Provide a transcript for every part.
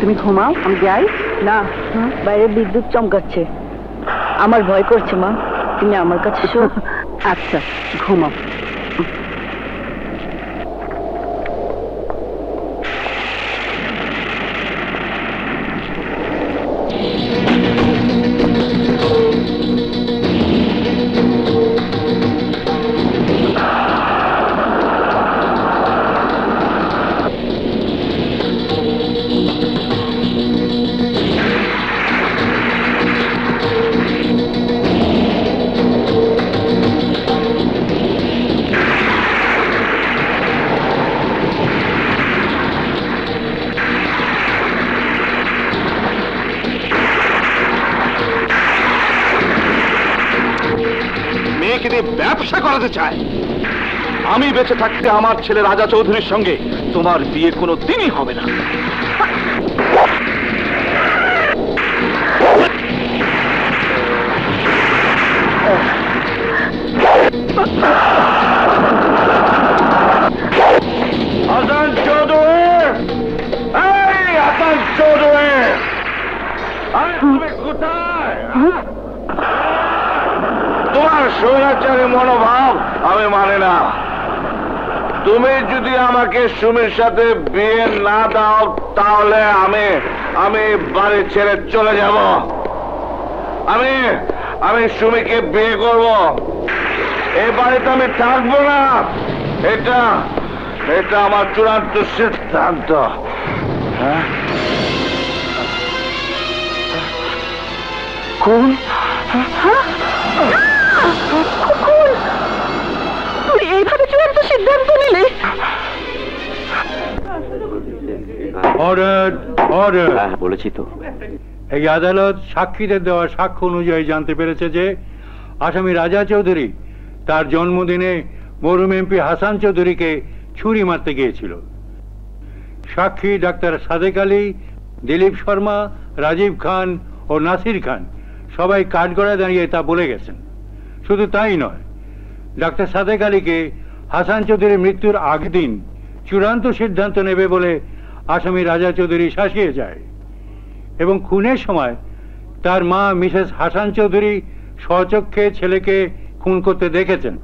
তুমি ঘুমাও, আমি যাই। না, বাইরে বিদ্যুৎ চমকাচ্ছে, আমার ভয় করছে মা। তুমি আমার কাছে এসো। আচ্ছা, ঘুমাও। ব্যবসা করাতে চায়। আমি বেঁচে থাকতে আমার ছেলে রাজা চৌধুরীর সঙ্গে তোমার বিয়ে কোনো দিনই হবে না। হাসান চৌধুরী, এই হাসান চৌধুরী, তুমি কোথায়? তোমার স্বৈরাচারী মনোভাব আমি মানে না। তুমি যদি আমাকে সুমির সাথে বিয়ে না দাও তাহলে আমি বাড়ি ছেড়ে চলে যাব। আমি সুমিকে বিয়ে করব। এই বাড়িতে আমি থাকবো না। এটা আমার চূড়ান্ত সিদ্ধান্ত। হ্যাঁ, কোন তুই এইভাবে চূড়ান্ত সিদ্ধান্ত নিলে? Order, order. বলেছি তো। এই আদালত সাক্ষীদের দেওয়া সাক্ষ্য অনুযায়ী জানতে পেরেছে যে আসামি রাজা চৌধুরী তার জন্মদিনে মরহুম এমপি হাসান চৌধুরীকে ছুরি মারতে গিয়েছিল। সাক্ষী ডাক্তার সাদেক আলী, দিলীপ শর্মা, রাজীব খান ও নাসির খান সবাই কাঠগড়ায় দাঁড়িয়ে তা বলে গেছেন। শুধু তাই নয়, ডাক্তার সাদেক আলীকে হাসান চৌধুরীর মৃত্যুর আগের দিন চূড়ান্ত সিদ্ধান্ত নেবে বলে আসামি রাজা চৌধুরী শাসিয়ে যায় এবং খুনের সময় তার মা মিসেস হাসান চৌধুরী স্বচক্ষে ছেলেকে খুন করতে দেখেছেন।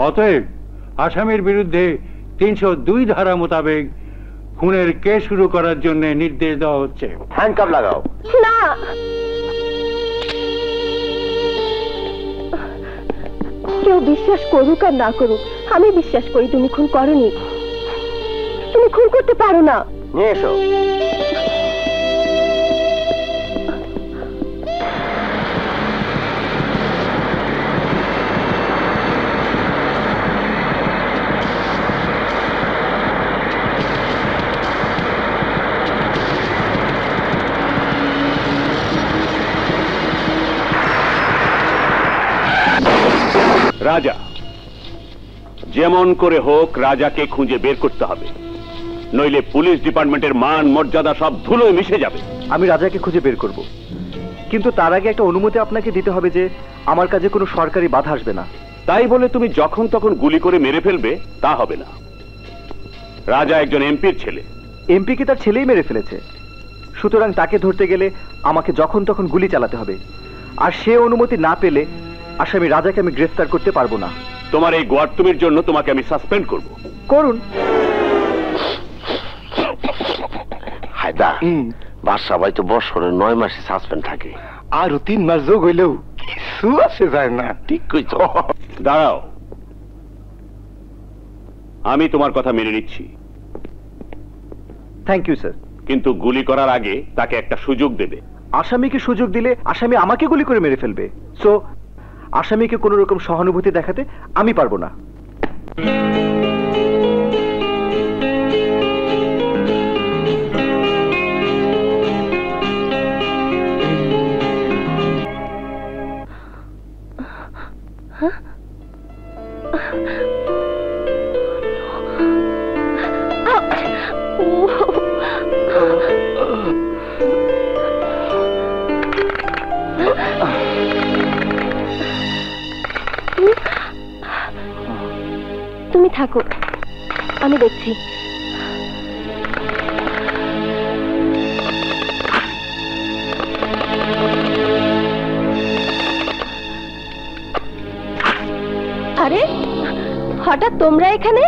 অতএব আসামির বিরুদ্ধে 302 ধারা মোতাবেক খুনের কেস শুরু করার জন্য নির্দেশ দেওয়া হচ্ছে। হ্যান্ডকাপ লাগাও। না, কেউ বিশ্বাস করুক আর না করুক, আমি বিশ্বাস করি তুমি খুন করনি। তুমি খুন করতে পারো না। নিয়ে এসো। রাজা, যেমন করে হোক রাজাকে খুঁজে বের করতে হবে, নইলে পুলিশ ডিপার্টমেন্টের মান মর্যাদা সব ধুলোয় মিশে যাবে। আমি রাজাকে খুঁজে বের করব, কিন্তু তার আগে একটা অনুমতি আপনাকে দিতে হবে যে আমার কাজে কোনো সরকারি বাধা আসবে না। তাই বলে তুমি যখন তখন গুলি করে মেরে ফেলবে তা হবে না। রাজা একজন এমপির ছেলে। এমপি কে তার ছেলেই মেরে ফেলেছে, সুতরাং তাকে ধরতে গেলে আমাকে যখন তখন গুলি চালাতে হবে, আর সে অনুমতি না পেলে আসামি রাজাকে আমি গ্রেফতার করতে পারবো না। তোমার এই গোয়ার্তুমির জন্য তোমাকে আমি সাসপেন্ড করব। করুন। হায়দা, বাদশা ভাই তো বছরের 9 মাসে সাসপেন্ড থাকে। আরো 3 মাস যোগ হইলেও কিছু আসে যায় না। ঠিক কইতো। দাঁড়াও, আমি তোমার কথা মেনে নিচ্ছি। Thank you sir. কিন্তু গুলি করার আগে তাকে একটা সুযোগ দেবে। আসামিকে সুযোগ দিলে আসামি আমাকে গুলি করে মেরে ফেলবে, সো আসামিকে কোনো রকম সহানুভূতি দেখাতে আমি পারবো না। তুমি থাকো, আমি দেখছি। তোমরা এখানে?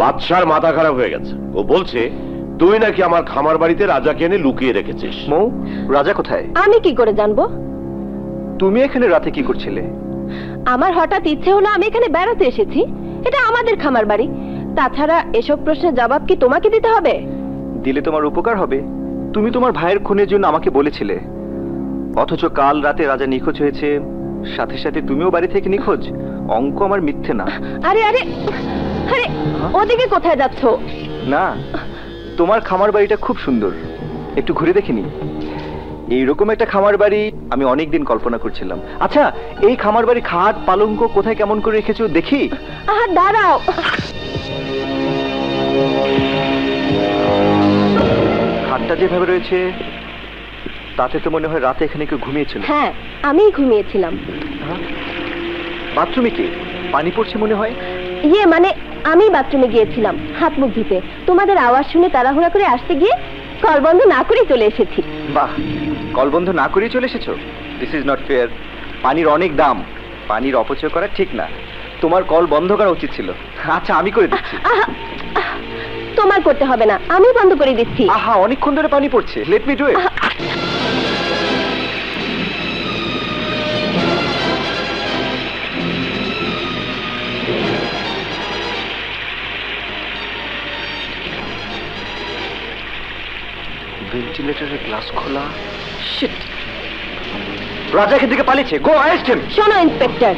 বাদশার মাথা খারাপ হয়ে গেছে। ও বলছে তুই নাকি আমার খামার বাড়িতে রাজাকে এনে লুকিয়ে রেখেছিস। মৌ, রাজা কোথায়? আমি কি করে জানবো? তুমি এখানে রাতে কি করছিলে? আমার হঠাৎ ইচ্ছে হলো আমি এখানে বেড়াতে এসেছি। এটা আমাদের খামার বাড়ি। তাছাড়া এসব প্রশ্নের জবাব কি তোমাকে দিতে হবে? দিলে তোমার উপকার হবে। তুমি তোমার ভাইয়ের খুনের জন্য আমাকে বলেছিলে, অথচ কাল রাতে রাজা নিখোঁজ হয়েছে, সাথে সাথে তুমিও বাড়ি থেকে নিখোঁজ। অঙ্ক আমার মিথ্যে না। আরে আরে আরে, ওদিকে কোথায় যাচ্ছ? না, তোমার খামার বাড়িটা খুব সুন্দর, একটু ঘুরে দেখিনি। এইরকম একটা খামার বাড়ি আমি অনেকদিন কল্পনা করছিলাম। আচ্ছা, এই খামার বাড়ি খাট পালঙ্ক কোথায় কেমন করে রেখেছো দেখি। আহা দাঁড়াও। খাটটা যেভাবে রয়েছে তাতে তো মনে হয় রাতে এখানে কেউ ঘুমিয়েছিল। হ্যাঁ, আমিই ঘুমিয়েছিলাম। বাথরুমে কি পানি পড়ছে মনে হয়? ইয়ে মানে আমি বাথরুমে গিয়েছিলাম হাত মুখ ধুতে। তোমাদের আওয়াজ শুনে তাড়াহুড়া করে আসতে গিয়ে কল বন্ধ না করেই চলে এসেছি। বাহ, কল বন্ধ না করেই চলে এসেছো? This is not fair. পানির অনেক দাম, পানির অপচয় করা ঠিক না। তোমার কল বন্ধ করা উচিত ছিল। আচ্ছা, আমি করে দিচ্ছি। তোমার করতে হবে না, আমি বন্ধ করে দিচ্ছি। আহা, অনেকক্ষণ ধরে পানি পড়ছে। Let me do it. ভেন্টিলেটরের গ্লাস খোলা। শিট, রাজা এখান থেকে পালিয়েছে। Go arrest him. শোনো ইন্সপেক্টর,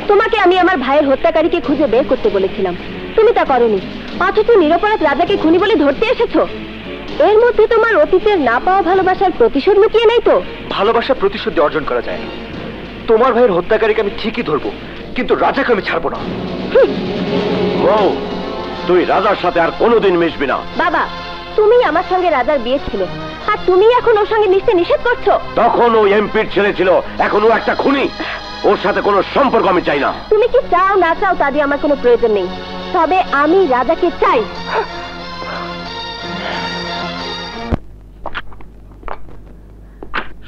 তোমাকে আমি আমার ভাইয়ের হত্যাকারীকে খুঁজে বের করতে বলেছিলাম, তুমি তা করনি। অথচ নিরপরাধ রাজাকে খুনি বলে ধরতে এসেছো। এর মধ্যে তোমার অতীতের না পাওয়া ভালোবাসার প্রতিশোধ লুকিয়ে নেই তো? ভালোবাসা প্রতিশোধ অর্জন করা যায়। তোমার ভাইয়ের হত্যাকারীকে আমি ঠিকই ধরবো, কিন্তু রাজাকে আমি ছাড়বো না। মৌ, তুই রাজার সাথে আর কোনোদিন মিশবি না। বাবা, তুমি আমার সঙ্গে রাজার বিয়ে ছিল, আর তুমি এখন ওর সঙ্গে মিশতে নিষেধ করছো। তখন ও এমপির ছেলে ছিল, এখন ও একটা খুনি। ওর সাথে কোনো সম্পর্ক আমি চাই না। তুমি কি চাও না চাও তা দিয়ে আমার কোনো প্রয়োজন নেই, তবে আমি রাজাকে চাই।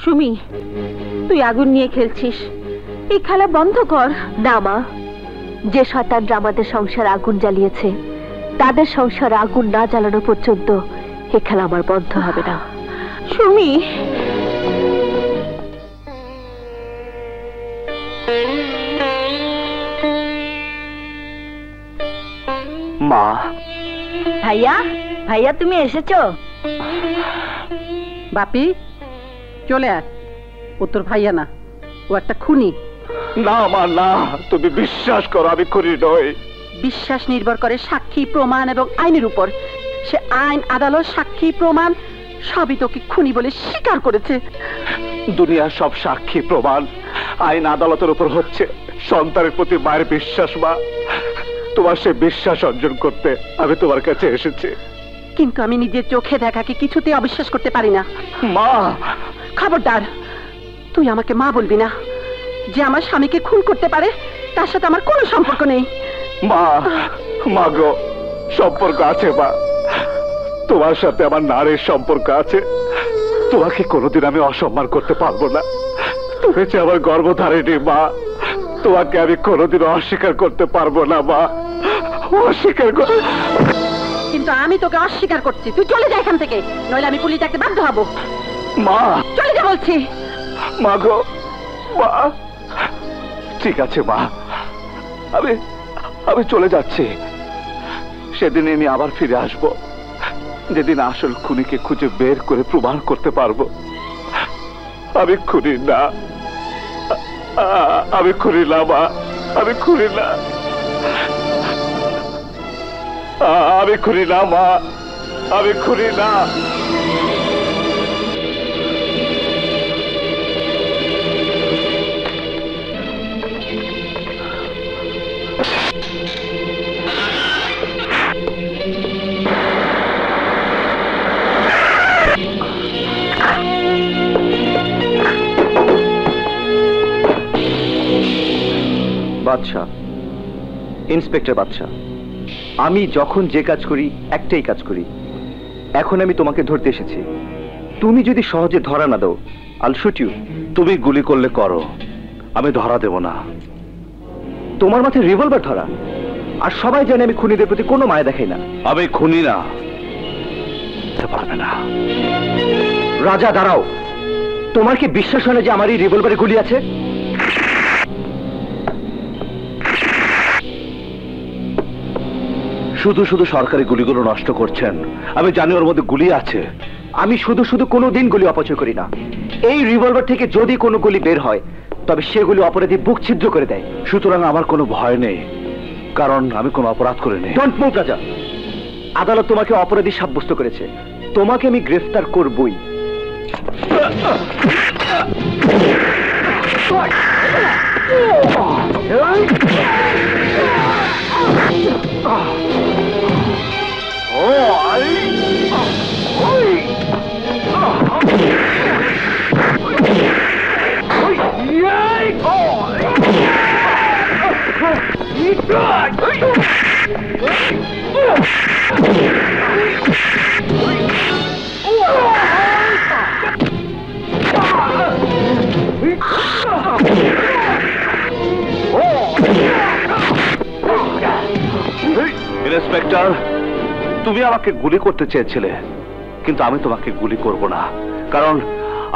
সুমি, তুই আগুন নিয়ে খেলছিস, এই খেলা বন্ধ কর। না মা, যে শয়তানরা আমাদের সংসার আগুন জ্বালিয়েছে তাদের সংসার আগুন না জ্বালানো পর্যন্ত এই খেলা আমার বন্ধ হবে না। সুমি, মা। ভাইয়া, ভাইয়া তুমি এসেছো? বাপি, চলে আয়। ও তোর ভাইয়া না, ও একটা খুনি। না মা, না, তুমি বিশ্বাস করো আমি খুনি নই। বিশ্বাস নির্ভর করে সাক্ষী, প্রমাণ এবং আইনের উপর। সে আইন, আদালত, সাক্ষী, প্রমাণ সবই তোকে খুনি বলে স্বীকার করেছে। দুনিয়ার সব সাক্ষী প্রমাণ আইন আদালতের উপর হচ্ছে সন্তানের প্রতি মায়ের বিশ্বাস। মা, তোমার সে বিশ্বাস অর্জন করতে আমি তোমার কাছে এসেছি। কিন্তু আমি নিজের চোখে দেখাকে কিছুতে অবিশ্বাস করতে পারি না। মা, খবরদার, তুই আমাকে মা বলবি না। যে আমার স্বামীকে খুন করতে পারে তার সাথে আমার কোনো সম্পর্ক নেই। মা, মা গো, সম্পর্ক আছে মা। তোমার সাথে আমার নারীর সম্পর্ক আছে। তোমাকে কোনোদিন আমি অসম্মান করতে পারবো না। তুমি যে আমার গর্ভধারিণী মা, তোমাকে আমি কোনোদিন অস্বীকার করতে পারবো না মা, অস্বীকার কর। কিন্তু আমি তোকে অস্বীকার করছি। তুই চলে যা এখান থেকে, নইলে আমি পুলিশ ডাকতে বাধ্য হব। মা, চলে যা বলছি। মা গো, মা। ঠিক আছে মা, আমি চলে যাচ্ছি। সেদিন আমি আবার ফিরে আসবো, যেদিন আসল খুনিকে খুঁজে বের করে প্রমাণ করতে পারবো আমি খুনি না। আমি খুনি না মা, আমি খুনি না। আমি খুনি না মা, আমি খুনি না। বাদশাহ, ইন্সপেক্টর বাদশাহ, আমি যখন যে কাজ করি একটাই কাজ করি। এখন আমি তোমাকে ধরতে এসেছি। তুমি যদি সহজে ধরা না দাও, আল শুট ইউ। তুমি গুলি করলে করো, আমি ধরা দেব না। তোমার মাথায় রিভলভার ধরা, আর সবাই জানে আমি খুনিদের প্রতি কোনো মায়া দেখাই না। আমি খুনি না, পারবে না। রাজা দাঁড়াও, তোমার কি বিশ্বাস হয় না যে আমার এই রিভলভারে গুলি আছে? শুধু শুধু সরকারি গুলিগুলো নষ্ট করছেন, আমি জানি ওর মধ্যে গুলি আছে। আমি শুধু শুধু কোনোদিন গুলি অপচয় করি না। এই রিভলভার থেকে যদি কোনো গুলি বের হয় তবে সেগুলি অপরাধী বুক ছিদ্র করে দেয়। সুতরাং আমার কোনো ভয় নেই, কারণ আমি কোনো অপরাধ করিনি। ডোন্ট মুভ রাজা, আদালত তোমাকে অপরাধী সাব্যস্ত করেছে, তোমাকে আমি গ্রেফতার করবই। ইন্সপেক্টর, তুমি আমাকে গুলি করতে চেয়েছিলে, কিন্তু আমি তোমাকে গুলি করব না, কারণ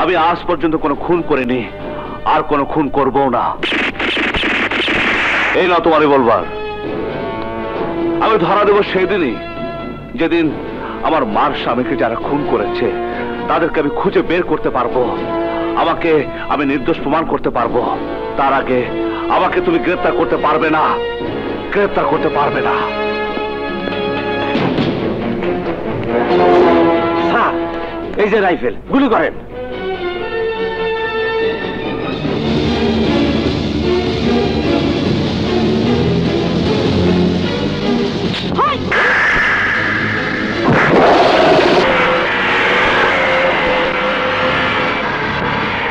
আমি আজ পর্যন্ত কোনো খুন করিনি, আর কোনো খুন করবো না। এই না তোমার রিভলভার। আমি ধরা দেব সেদিনই যেদিন আমার মার স্বামীকে যারা খুন করেছে তাদেরকে আমি খুঁজে বের করতে পারবো, আমাকে আমি নির্দোষ প্রমাণ করতে পারবো। তার আগে আমাকে তুমি গ্রেফতার করতে পারবে না, গ্রেফতার করতে পারবে না। স্যার, এই যে রাইফেল, গুলি করেন।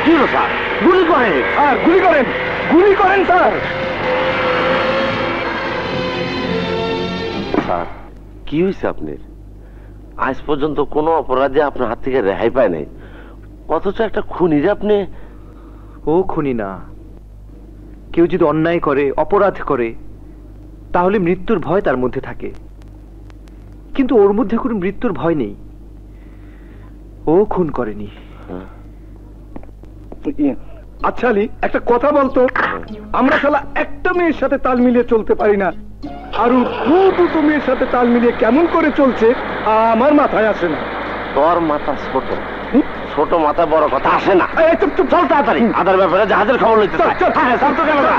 কি হলো স্যার? গুলি করেন স্যার, গুলি করেন, গুলি করেন স্যার। স্যার, কি হয়েছে আপনার? আজ পর্যন্ত কোনো অপরাধী আপনার হাত থেকে রেহাই পায় নাই, অথচ একটা খুনি যে আপনি। ও খুনি না। কেউ যদি অন্যায় করে, অপরাধ করে, তাহলে মৃত্যুর ভয় তার মধ্যে থাকে, কিন্তু ওর মধ্যে কোনো মৃত্যুর ভয় নেই। ও খুন করেনি। আচ্ছা আলী, একটা কথা বলতো, আমরা শালা একটা মেয়ের সাথে তাল মিলিয়ে চলতে পারি না, আর দুটো মেয়ের সাথে তাল মিলিয়ে কেমন করে চলছে আমার মাথায় আসে না। তোর মাথা ছোট, ছোট মাথা বড় কথা আসে না। এই চুপ চুপ, চল তাড়াতাড়ি, আদার ব্যাপারে জাহাজের খবর লইতে চাই। চল, চল। হ্যাঁ, চল তো ক্যামেরা।